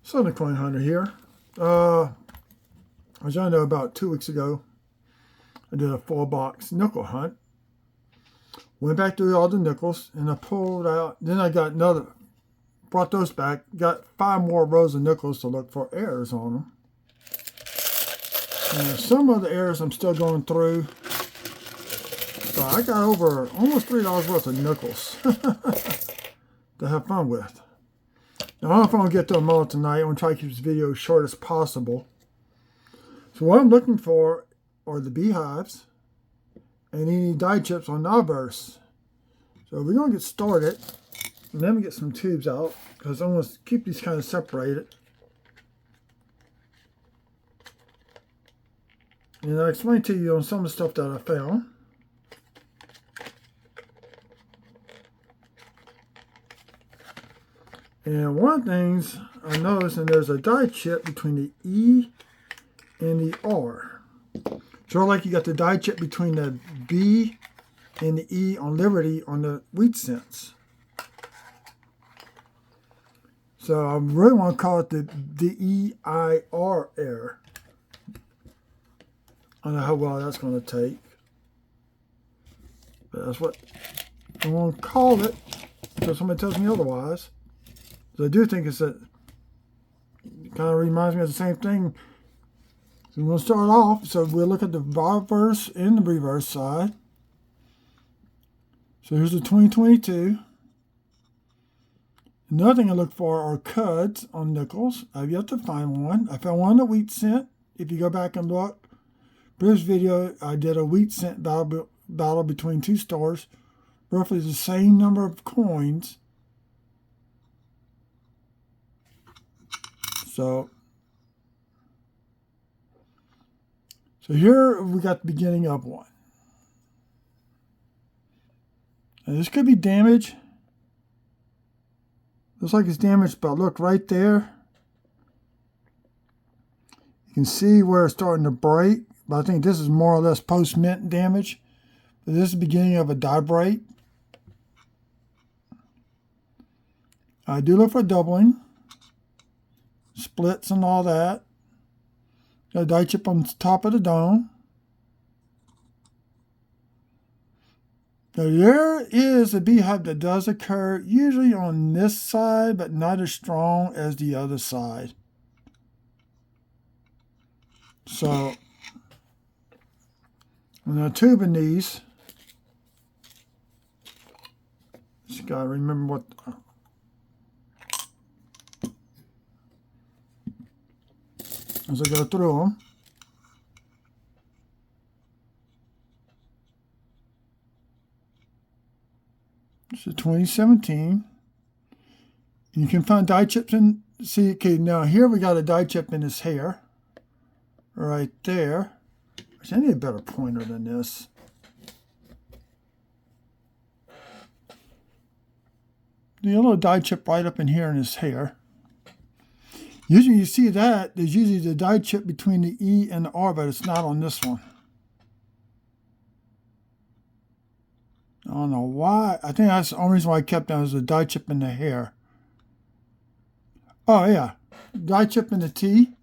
Southern Coin Hunter here. As y'all know, about 2 weeks ago, I did a 4-box nickel hunt. Went back through all the nickels, and I pulled out. Then I got brought those back. Got 5 more rows of nickels to look for errors on them. And some of the errors I'm still going through. So I got over almost $3 worth of nickels to have fun with. Now, I don't know if I'm going to get to them all tonight. I'm going to try to keep this video as short as possible. So what I'm looking for are the beehives and any die chips on knobbursts. So we're going to get started. Let me get some tubes out because I'm going to keep these kind of separated. And I'll explain to you on some of the stuff that I found. And one of the things I noticed, and there's a die chip between the E and the R. So like you got the die chip between the B and the E on Liberty on the wheat cents. So I really want to call it the DEIR error. I don't know how well that's going to take. But that's what I'm going to call it until somebody tells me otherwise. So I do think it kind of reminds me of the same thing. So we're going to start off. So we'll look at the obverse and the reverse side. So here's the 2022. Another thing I look for are cuds on nickels. I've yet to find one. I found one on the wheat cent. If you go back and look, previous video, I did a wheat cent battle between 2 stores. Roughly the same number of coins. So here we got the beginning of one. And this could be damage. Looks like it's damaged, but look right there. You can see where it's starting to break. But I think this is more or less post-mint damage. But this is the beginning of a die break. I do look for doubling. Splits and all that. Got a die chip on the top of the dome. Now there is a beehive that does occur usually on this side, but not as strong as the other side. So I'm going to tube in these. Just got to remember what... as I go through them. This is 2017. And you can find die chips in, see, okay, now here we got a die chip in his hair. Right there. I need a better pointer than this. The little die chip right up in here in his hair. Usually you see that, there's usually the die chip between the E and the R, but it's not on this one. I don't know why. I think that's the only reason why I kept that was the die chip in the hair. Oh yeah, die chip in the T.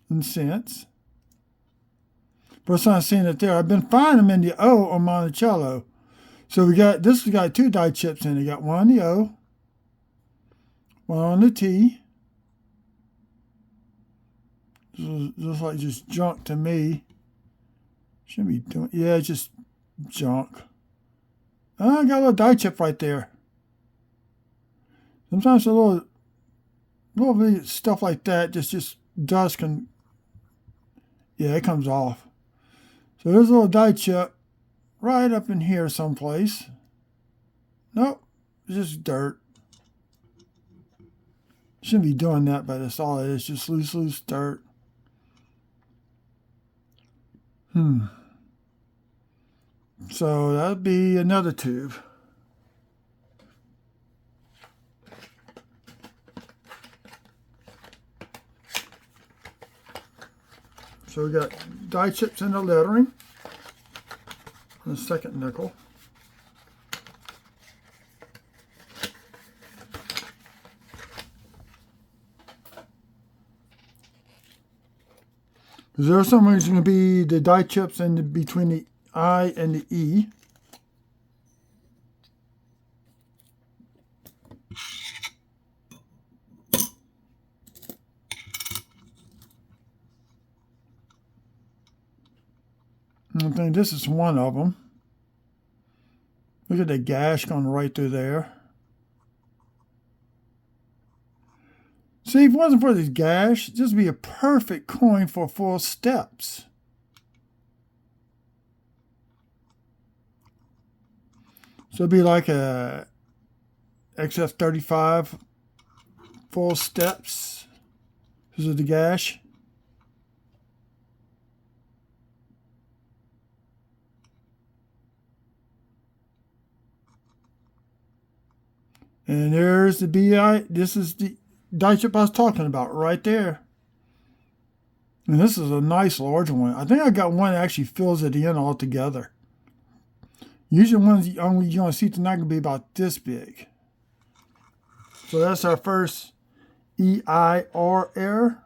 In cents. First time I've seen it there. I've been finding them in the O on Monticello. So we got, this has got 2 die chips in it. You got one on the O. One on the T. This looks like just junk to me. Shouldn't be doing, yeah, it's just junk. Oh, I got a little die chip right there. Sometimes a little stuff like that, just dust can, yeah, it comes off. So there's a little die chip right up in here someplace. Nope, it's just dirt. Shouldn't be doing that, but that's all it is, just loose dirt. So that'd be another tube. So we got die chips in the lettering on the second nickel. Is there somewhere it's going to be the die chips in between the I and the E? I think this is one of them. Look at the gash going right through there. See, if it wasn't for this gash, this would be a perfect coin for 4 steps. So it'd be like a XF35 4 steps. This is the gash. And there's the BI. This is the die chip I was talking about right there. And this is a nice large one. I think I got one that actually fills it in altogether. Usually ones you're going to see tonight going to be about this big. So that's our first EIR error.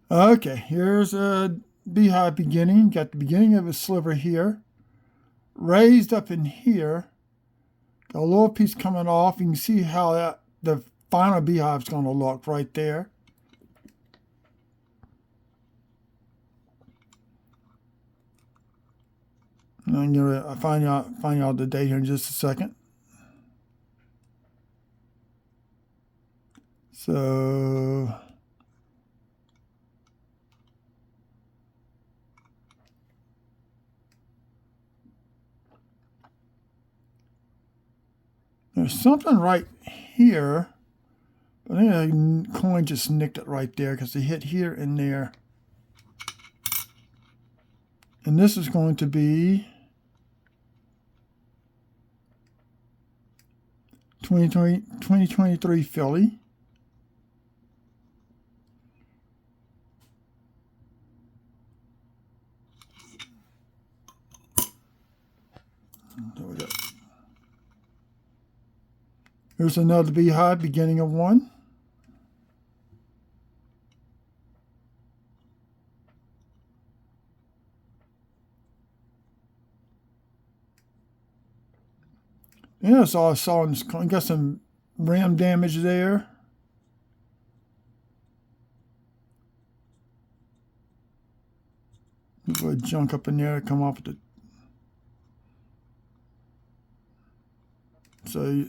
Okay, here's a beehive beginning. Got the beginning of a sliver here. Raised up in here. Got a little piece coming off. You can see how the final beehive is going to look right there. And I'm going to find out the date here in just a second. So there's something right here, but I think the coin just nicked it right there because it hit here and there. And this is going to be 2023 Philly. There we go. Here's another beehive, beginning of one. Yeah, so I saw in this coin, got some ram damage there. A little junk up in there, come off the. So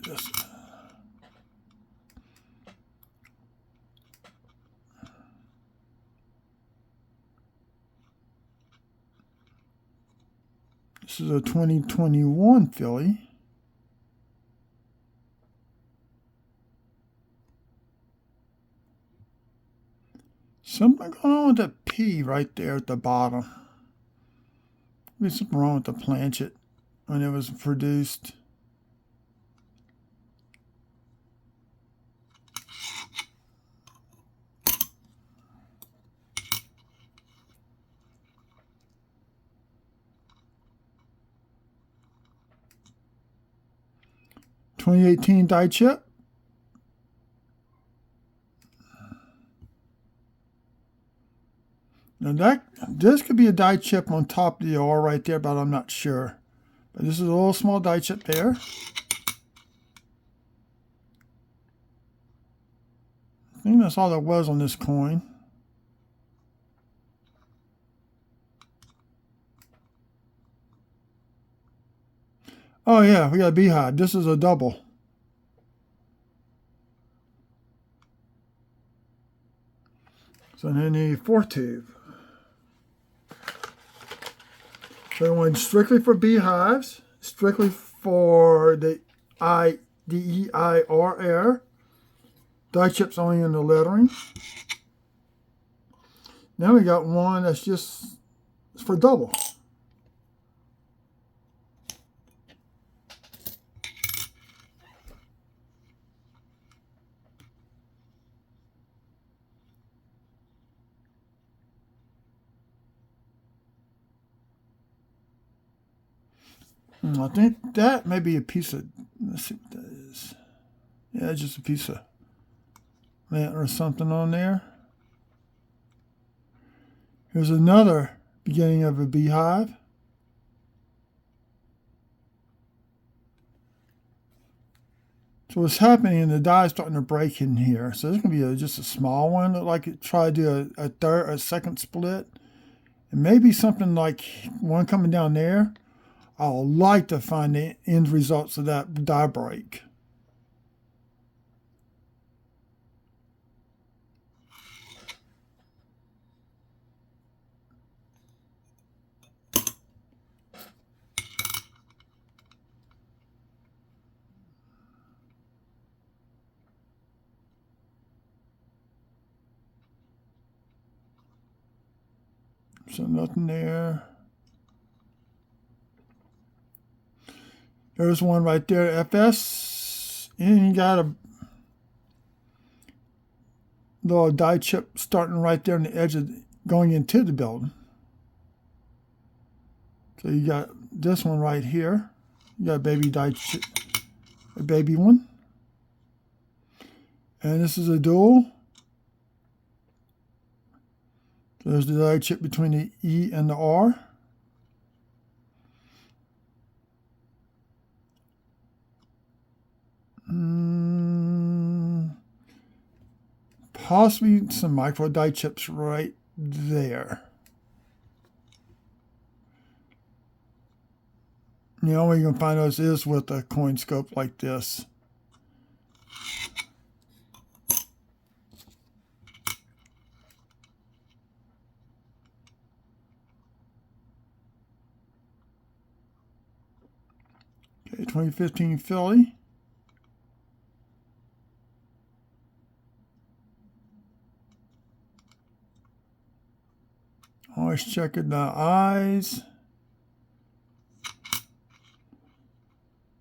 this is a 2021 Philly. Something going on with the P right there at the bottom. There's something wrong with the planchet when it was produced. .2018 die chip. Now this could be a die chip on top of the R right there, but I'm not sure. But this is a little small die chip there. I think that's all there was on this coin. Oh yeah, we got a beehive. This is a double. So then the 4th tube. So one strictly for beehives, strictly for the EIR. Die chips only in the lettering. Now we got one that's just for double. I think that may be a piece of Let's see what that is. Yeah, just a piece of lint or something on there. Here's another beginning of a beehive. So what's happening, the dye is starting to break in here. So there's going to be just a small one. Look like it tried to do a second split. And maybe something like one coming down there. I would like to find the end results of that dye break. So nothing there. There's one right there, FS. And you got a little dye chip starting right there on the edge of going into the building. So you got this one right here. You got a baby dye chip, a baby one. And this is a dual. So there's the dye chip between the E and the R. Possibly some micro dye chips right there. The only way you can find those is with a coin scope like this. Okay, 2015 Philly. Always checking the eyes.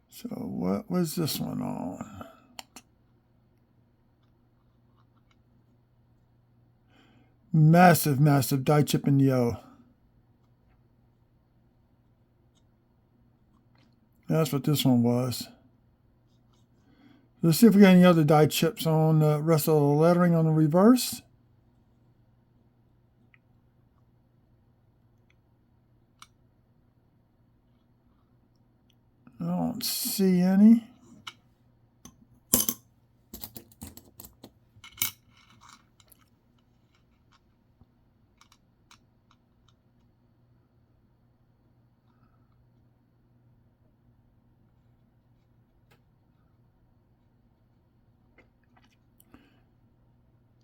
So what was this one on? Massive, massive dye chip in the O. That's what this one was. Let's see if we got any other dye chips on the rest of the lettering on the reverse. I don't see any.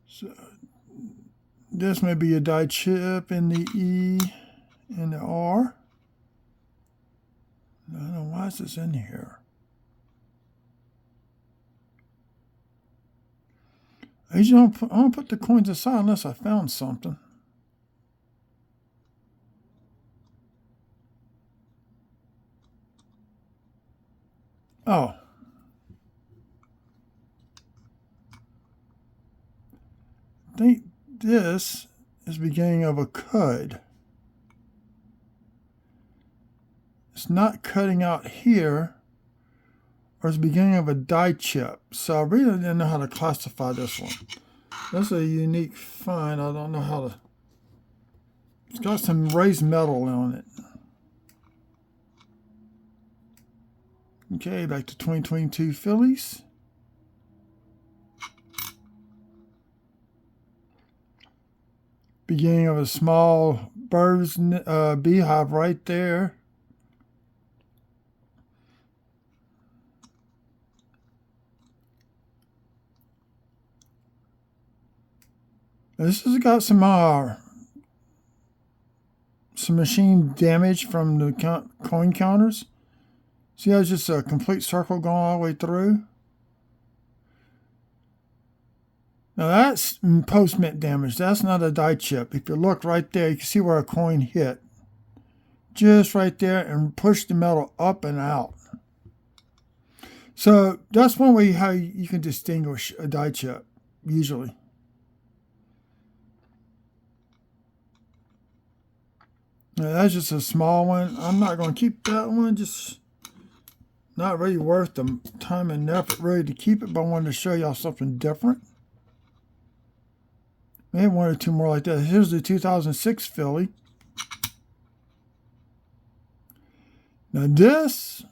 So this may be a dye chip in the E and the R. I don't know why is this in here. I usually don't put the coins aside unless I found something. Oh. I think this is the beginning of a cud. It's not cutting out here, or it's the beginning of a dye chip. So I really didn't know how to classify this one. That's a unique find. I don't know how to. It's got some raised metal on it. Okay, back to 2022 Phillies. Beginning of a small bird's beehive right there. This has got some machine damage from the coin counters. See how it's just a complete circle going all the way through? Now that's post-mint damage. That's not a dye chip. If you look right there, you can see where a coin hit. Just right there, and push the metal up and out. So that's one way how you can distinguish a dye chip, usually. Now that's just a small one. I'm not going to keep that one. Just not really worth the time and effort really to keep it, but I wanted to show y'all something different. Maybe one or two more like that. Here's the 2006 Philly. Now this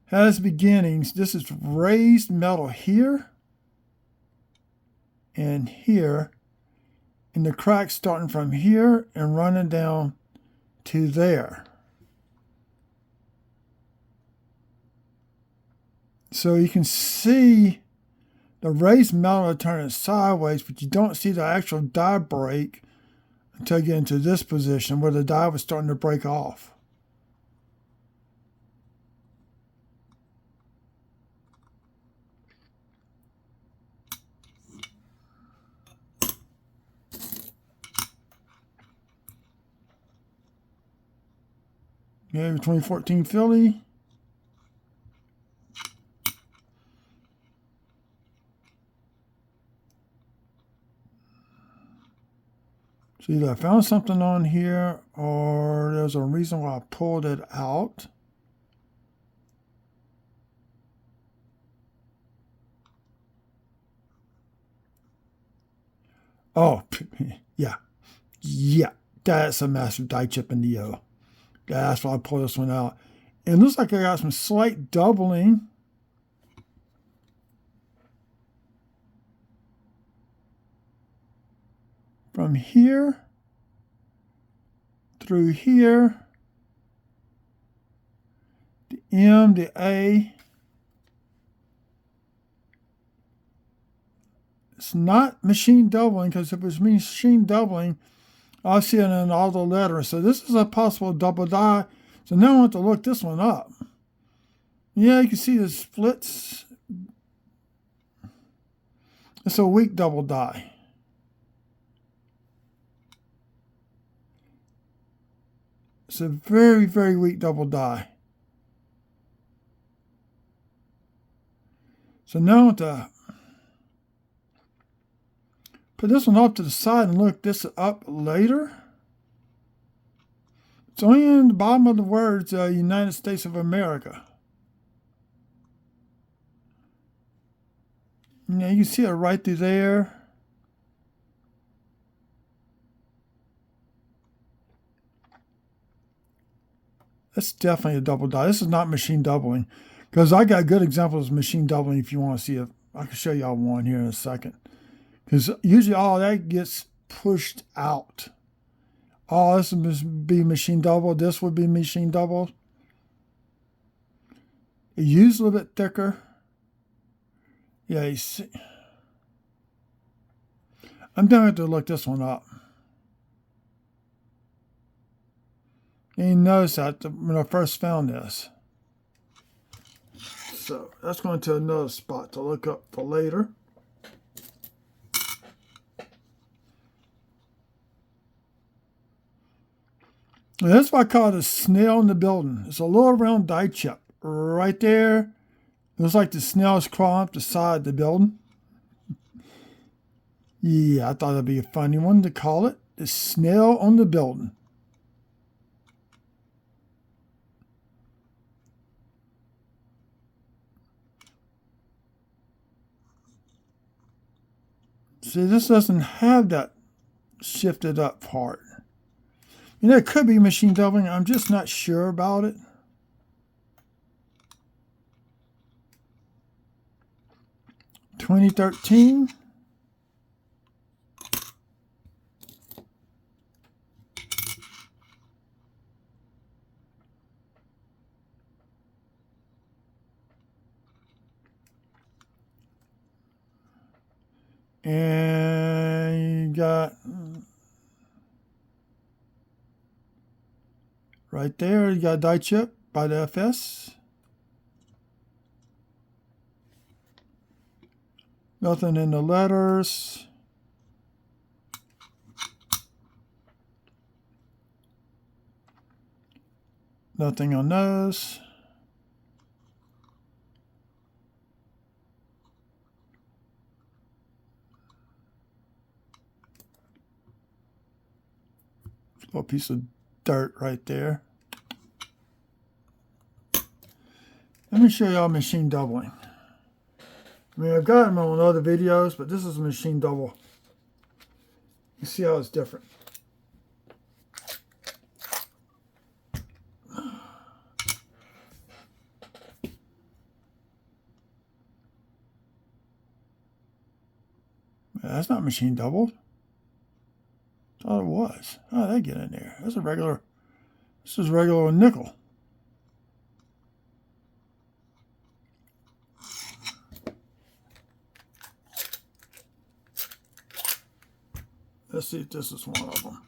has beginnings. This is raised metal here and here, and the cracks starting from here and running down to there. So you can see the raised metal turning sideways, but you don't see the actual die break until you get into this position where the die was starting to break off. Yeah, 2014 Philly. So either I found something on here or there's a reason why I pulled it out. Oh, yeah. Yeah, that's a massive die chip in the O. That's why I pulled this one out. It looks like I got some slight doubling. From here through here, the M, the A. It's not machine doubling, because if it was machine doubling, I'll see it in all the letters. So this is a possible double die. So now I want to look this one up. Yeah, you can see the splits. It's a weak double die. It's a very, very weak double die. So now I want to put this one off to the side and look this up later. It's only in the bottom of the words, United States of America. Yeah, you can see it right through there. That's definitely a double die. This is not machine doubling, because I got good examples of machine doubling if you want to see it. I can show y'all one here in a second. Because usually all that gets pushed out. Oh, this would be machine double. This would be machine double. It used a little bit thicker. Yeah, you see. I'm going to have to look this one up. And you notice that when I first found this. So that's going to another spot to look up for later. And that's why I call it a snail in the building. It's a little round die chip right there. It looks like the snail is crawling up the side of the building. Yeah, I thought that'd be a funny one to call it. The snail on the building. See, this doesn't have that shifted up part. You know, it could be machine doubling. I'm just not sure about it. $2013. And you got right there, you got a die chip by the FS. Nothing in the letters. Nothing on those. Little piece of dirt right there. Let me show y'all machine doubling. I mean, I've got them on other videos, but this is a machine double. You see how it's different. That's not machine doubled. Thought it was. How did that get in there? That's a regular. This is regular nickel. Let's see if this is one of them.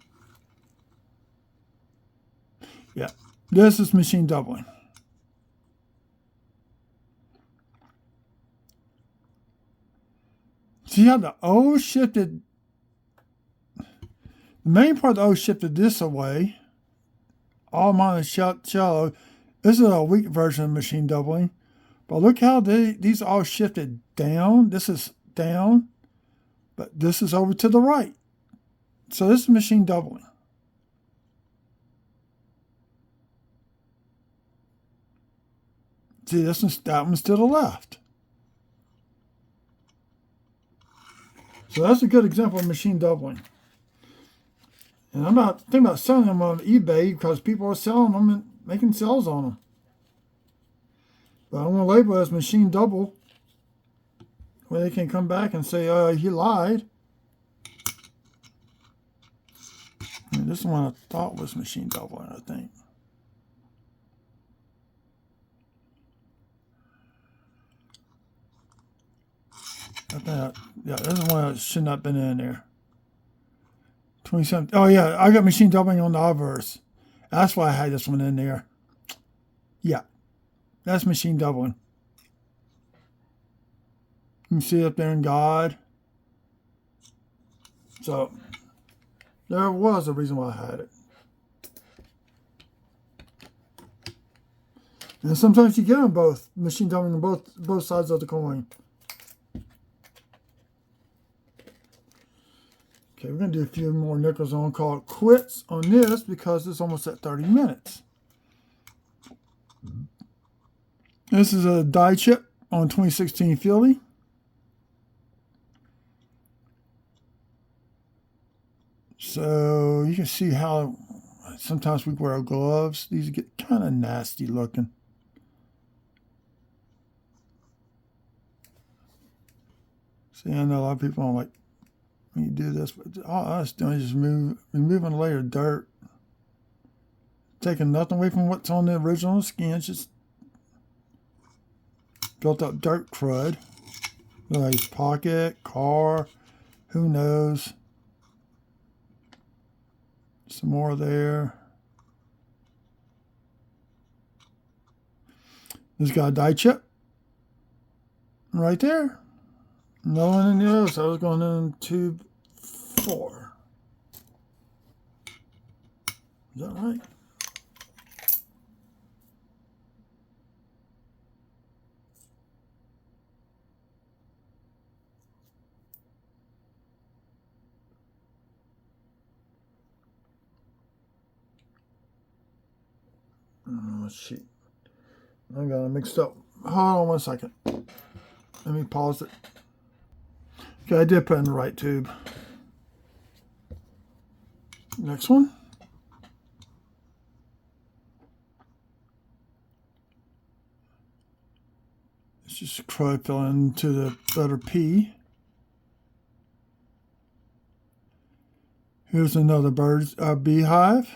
Yeah, this is machine doubling. See how the O shifted? The main part of the O shifted this away. All mine is shallow. This is a weak version of machine doubling. But look how these all shifted down. This is down, but this is over to the right. So this is machine doubling. See, that one's to the left. So that's a good example of machine doubling. And I'm not thinking about selling them on eBay because people are selling them and making sales on them. But I'm going to label it as machine double, where they can come back and say, he lied. And this one I thought was machine doubling, I think. Yeah, this is one that should not have been in there. 27. Oh, yeah, I got machine doubling on the obverse. That's why I had this one in there. Yeah, that's machine doubling. You can see it up there in God. So, there was a reason why I had it. And sometimes you get them both, machine doubling on both sides of the coin. Okay, we're going to do a few more nickels. I'm going to call it quits on this because it's almost at 30 minutes. This is a die chip on 2016 Philly. So you can see how sometimes we wear gloves. These get kind of nasty looking. See, I know a lot of people don't like when you do this, but all I was doing is just removing a layer of dirt. Taking nothing away from what's on the original skin. It's just built up dirt crud. Like pocket, car, who knows. Some more there. This got a die chip right there. No one in the other, so I was going in tube 4. Is that right? Oh, shit. I got it mixed up. Hold on 1 second. Let me pause it. Okay, I did put in the right tube. Next one. It's just crud filling into the letter P. Here's another beehive.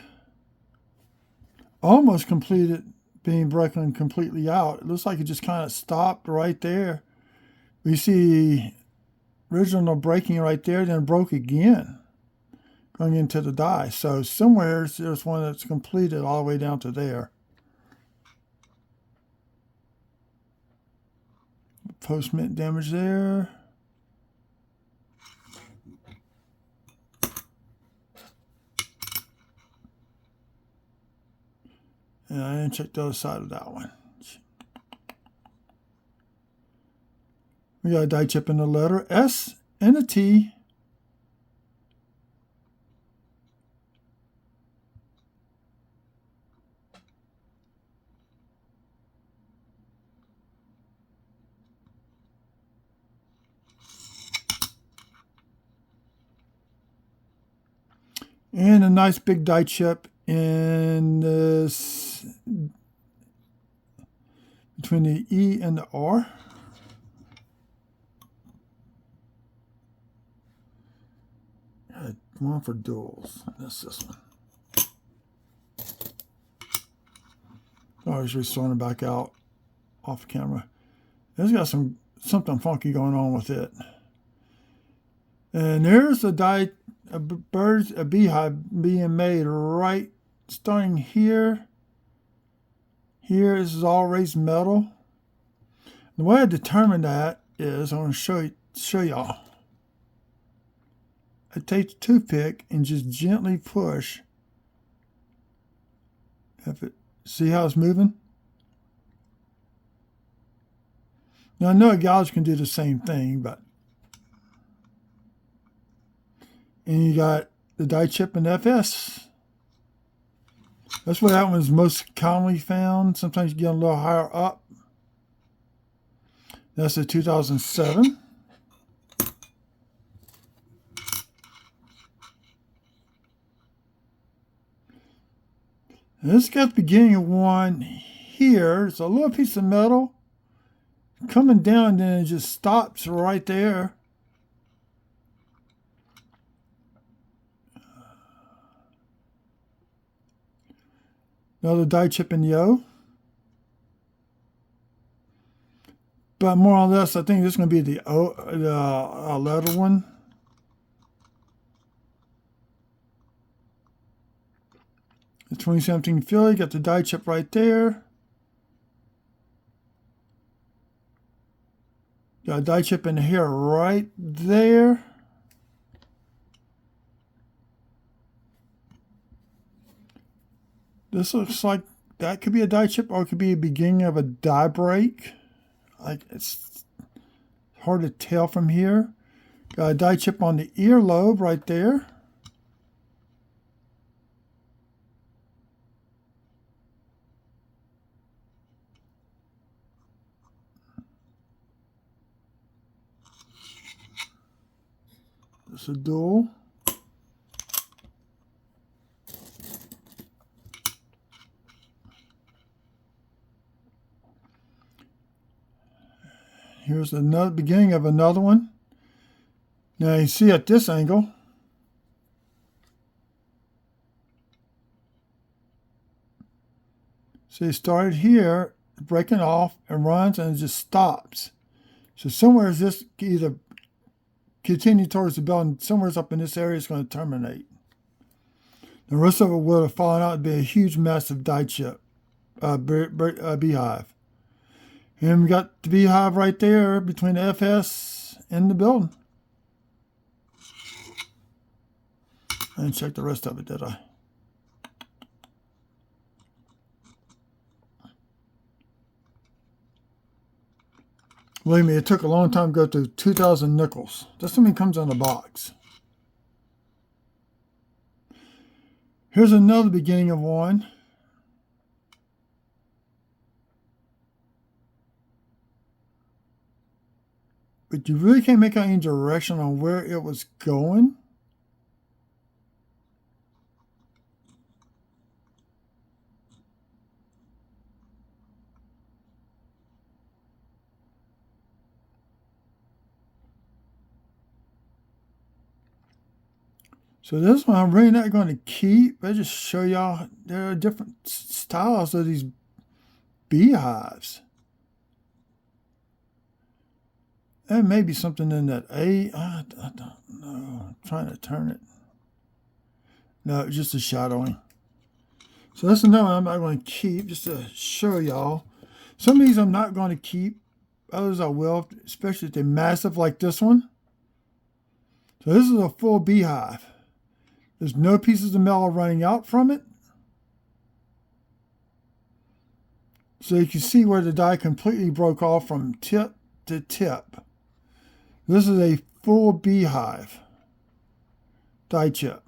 Almost completed being broken completely out. It looks like it just kind of stopped right there. We see original breaking right there, then broke again going into the die. So somewhere there's one that's completed all the way down to there. Post-mint damage there. And I didn't check the other side of that one. We got a die chip in the letter S and a T. And a nice big die chip in this, between the E and the R. One for duals. That's this one. I was just throwing it back out off camera. It's got something funky going on with it. And there's a beehive being made right starting here. Here, this is all raised metal. The way I determine that is, I want to show y'all. I take the toothpick and just gently push. See how it's moving? Now I know a gouge can do the same thing, but. And you got the die chip and FS. That's where that one's most commonly found. Sometimes you get a little higher up. That's a 2007. And this got the beginning of one here. It's a little piece of metal coming down, and then it just stops right there. Another die chip in the O. But more or less, I think this is going to be the letter one. The 2017 Philly, got the die chip right there. Got a die chip in here right there. This looks like that could be a die chip, or it could be a beginning of a die break. Like, it's hard to tell from here. Got a die chip on the earlobe right there. It's a dual. Here's another beginning of another one. Now you see at this angle, so it started here, breaking off, and runs, and it just stops. So somewhere is this either continue towards the bell, and somewhere up in this area is going to terminate. The rest of it would have fallen out to be a huge, massive die chip beehive. And we got the beehive right there between the FS and the building. I didn't check the rest of it, did I? Believe me, it took a long time to go through 2,000 nickels. That's something comes in a box. Here's another beginning of one. But you really can't make out any direction on where it was going. So this one I'm really not going to keep. I just show y'all there are different styles of these beehives. There may be something in that A. I don't know. I'm trying to turn it. No, it's just a shadowing. So that's another one I'm not going to keep, just to show y'all. Some of these I'm not going to keep. Others I will, especially if they're massive like this one. So this is a full beehive. There's no pieces of metal running out from it. So you can see where the die completely broke off from tip to tip. This is a full beehive die chip.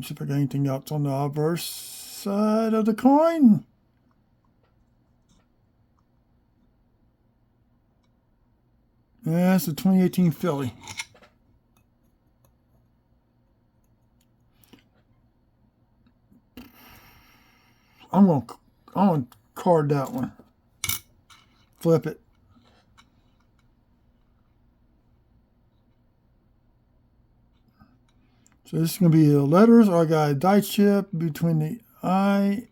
see if I got anything else on the obverse side of the coin. That's the 2018 Philly. I'm gonna card that one. Flip it. So this is going to be the letters, or I got a die chip between the I.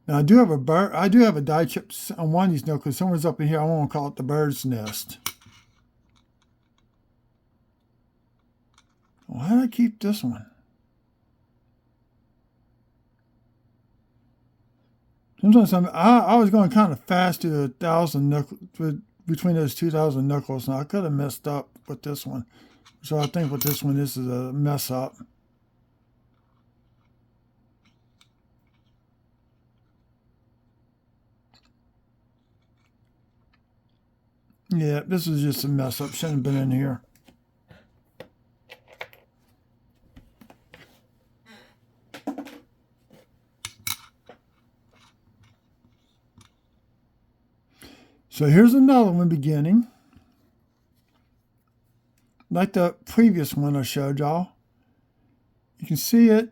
Now I do have a die chip on one of these notes because someone's up in here. I want to call it the bird's nest. Why did I keep this one? Sometimes I was going kind of fast to 1,000 knuckles between those 2,000 knuckles. Now I could have messed up with this one, so I think with this one this is a mess up. Yeah, this is just a mess up. Shouldn't have been in here. So here's another one beginning. Like the previous one I showed y'all. You can see it.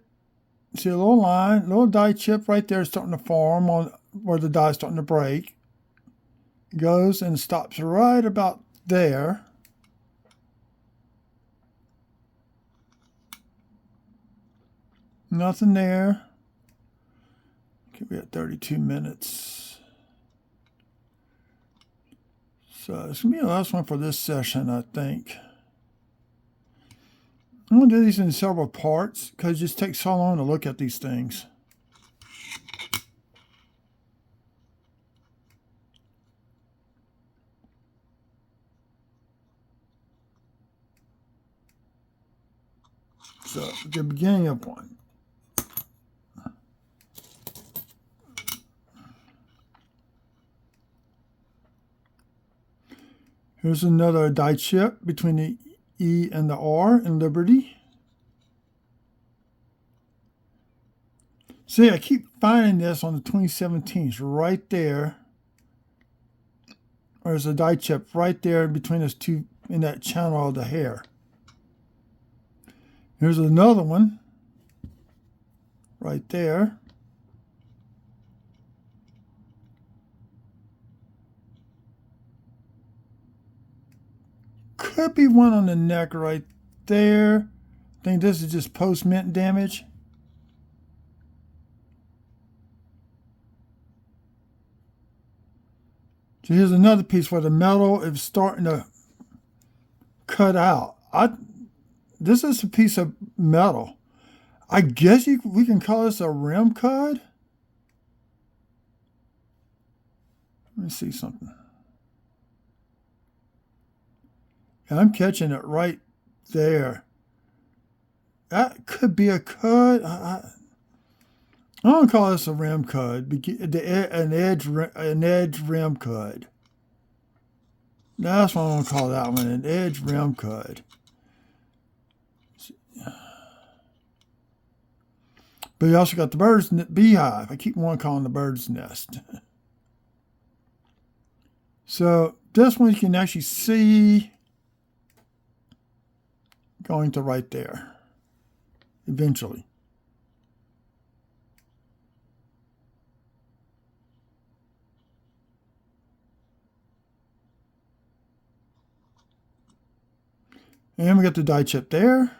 See a little line, little die chip right there starting to form on where the die is starting to break. It goes and stops right about there. Nothing there. Okay, we got 32 minutes. So it's going to be the last one for this session, I think. I'm going to do these in several parts because it just takes so long to look at these things. So the beginning of one. Here's another die chip between the E and the R in Liberty. See, I keep finding this on the 2017s right there. There's a die chip right there between those two in that channel of the hair. Here's another one right there. Could be one on the neck right there. I think this is just post-mint damage. So here's another piece where the metal is starting to cut out. This is a piece of metal. I guess we can call this a rim cut. Let me see something. I'm catching it right there. That could be a cut. I don't call this a rim cut. An edge rim cut. That's what I'm going to call that one, an edge rim cut. But you also got the beehive. I keep on calling the bird's nest. So this one you can actually see going to right there eventually. And we got the die chip there.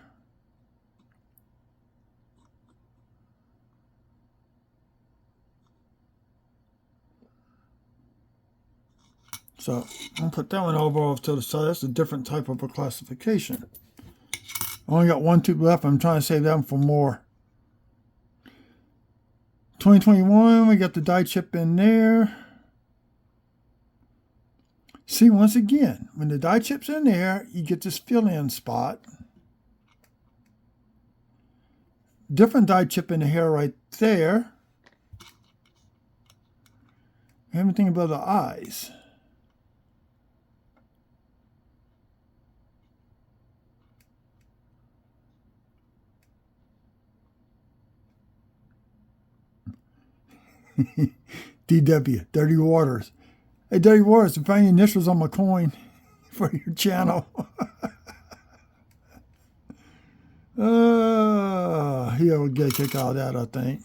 So I'll put that one over off to the side. That's a different type of a classification. I only got one tube left. I'm trying to save that one for more. 2021, we got the die chip in there. See, once again, when the die chip's in there, you get this fill-in spot. Different die chip in the hair right there. Everything about the eyes. DW, Dirty Waters. Hey, Dirty Waters, if find your initials on my coin for your channel. He'll get a kick out of that, I think.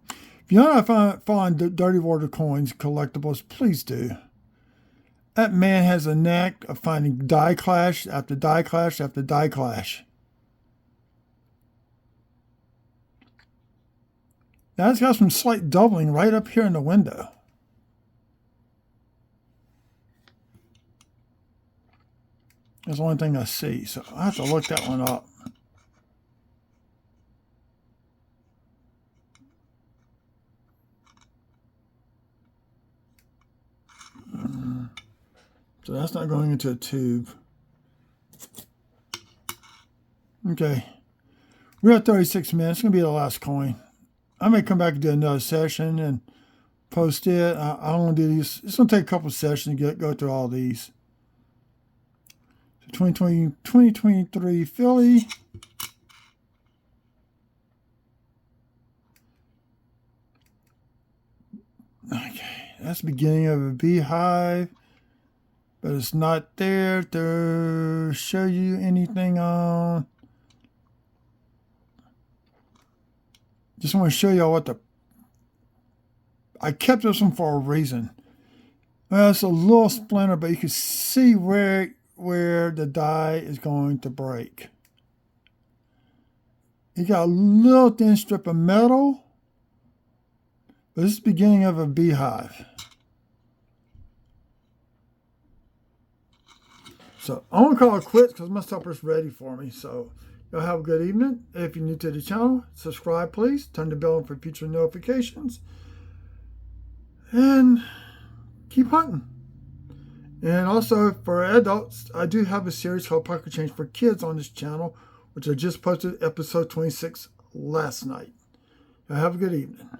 If you want to find Dirty Water coins, collectibles, please do. That man has a knack of finding die clash after die clash after die clash. Now it's got some slight doubling right up here in the window. That's the only thing I see, so I have to look that one up. So that's not going into a tube. Okay. We're at 36 minutes. It's going to be the last coin. I may come back and do another session and post it. I don't want to do these. It's going to take a couple of sessions to go through all these. So 2023 Philly. Okay. That's the beginning of a beehive. But it's not there to show you anything on. Just want to show y'all what I kept this one for a reason. Well, it's a little splinter, but you can see where the die is going to break. You got a little thin strip of metal. But this is the beginning of a beehive. So I want to call it quits because my supper's ready for me. So y'all have a good evening. If you're new to the channel, subscribe please. Turn the bell on for future notifications. And keep hunting. And also for adults, I do have a series called Pocket Change for Kids on this channel, which I just posted episode 26 last night. Y'all have a good evening.